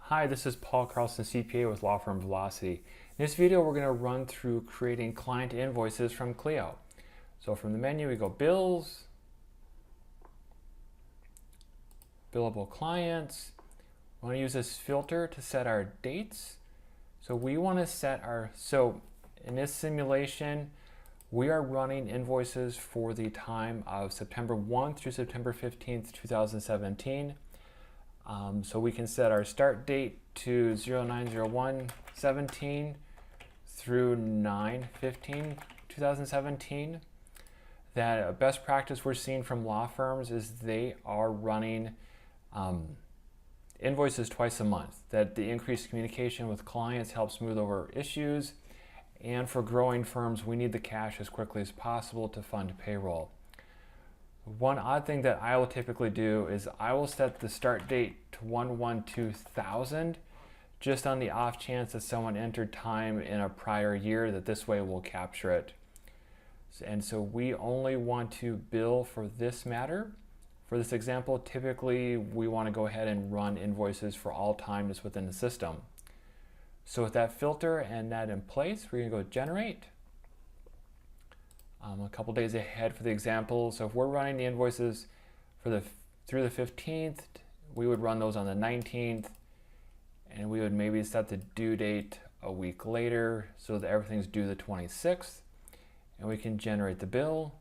Hi, this is Paul Carlson, CPA with Law Firm Velocity. In this video, we're going to run through creating client invoices from Clio. So from the menu, we go Bills, Billable Clients. We want to use this filter to set our dates. So we want to set so in this simulation, we are running invoices for the time of September 1 through September 15th, 2017. So we can set our start date to 09/01/17 through 9/15/2017. That best practice we're seeing from law firms is they are running invoices twice a month. That the increased communication with clients helps smooth over issues. And for growing firms, we need the cash as quickly as possible to fund payroll. One odd thing that I will typically do is I will set the start date to 1/1/2000 just on the off chance that someone entered time in a prior year, that this way we'll capture it. And so we only want to bill for this matter. For this example, typically we want to go ahead and run invoices for all time that's within the system. So with that filter and that in place, we're going to go generate. A couple days ahead for the example. So if we're running the invoices for through the 15th, we would run those on the 19th, and we would maybe set the due date a week later so that everything's due the 26th, and we can generate the bill.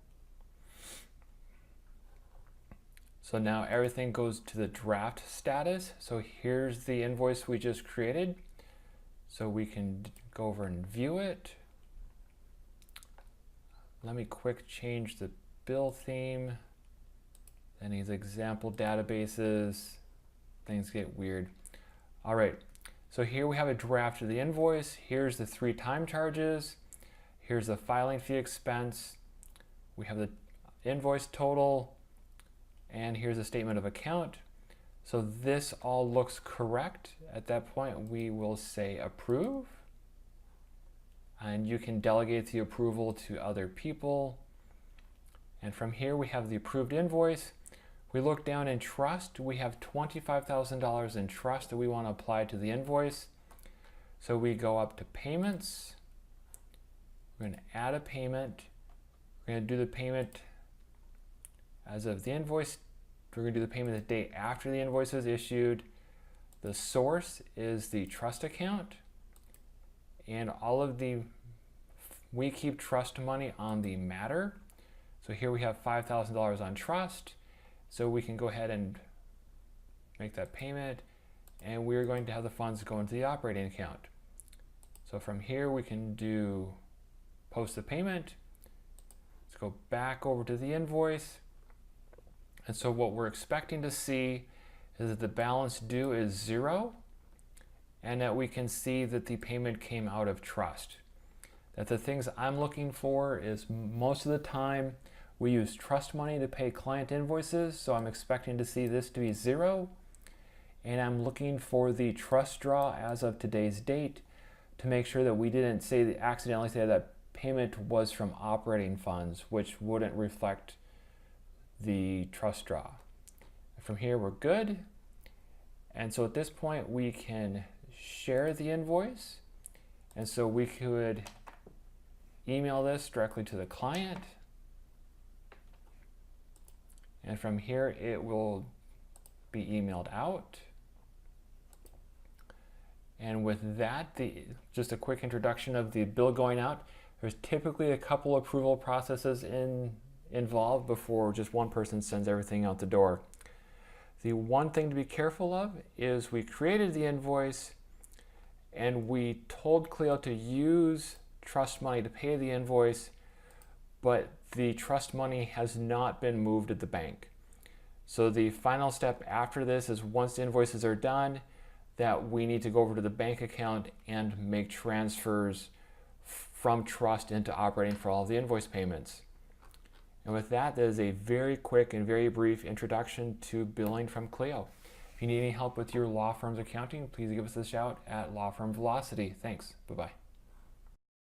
So now everything goes to the draft status. So here's the invoice we just created. So we can go over and view it. Let me quick change the bill theme. Then these example databases, things get weird. All right, so here we have a draft of the invoice. Here's the 3 time charges. Here's the filing fee expense. We have the invoice total, and here's a statement of account. So this all looks correct. At that point, we will say approve. And you can delegate the approval to other people. And from here, we have the approved invoice. We look down in trust. We have $25,000 in trust that we want to apply to the invoice. So we go up to payments. We're going to add a payment. We're going to do the payment as of the invoice. We're going to do the payment the day after the invoice is issued. The source is the trust account. And all of we keep trust money on the matter. So here we have $5,000 on trust. So we can go ahead and make that payment. And we're going to have the funds go into the operating account. So from here we can do post the payment. Let's go back over to the invoice. And so what we're expecting to see is that the balance due is 0. And that we can see that the payment came out of trust. That the things I'm looking for is most of the time we use trust money to pay client invoices, so I'm expecting to see this to be 0. And I'm looking for the trust draw as of today's date to make sure that we didn't accidentally say that payment was from operating funds, which wouldn't reflect the trust draw. From here we're good. And so at this point we can share the invoice, and so we could email this directly to the client, and from here it will be emailed out. And with that, just a quick introduction of the bill going out. There's typically a couple approval processes involved before just one person sends everything out the door. The one thing to be careful of is we created the invoice and we told Clio to use trust money to pay the invoice, but the trust money has not been moved at the bank. So the final step after this is once the invoices are done, that we need to go over to the bank account and make transfers from trust into operating for all of the invoice payments. And with that, that is a very quick and very brief introduction to billing from Clio. If you need any help with your law firm's accounting, please give us a shout at Law Firm Velocity. Thanks. Bye-bye.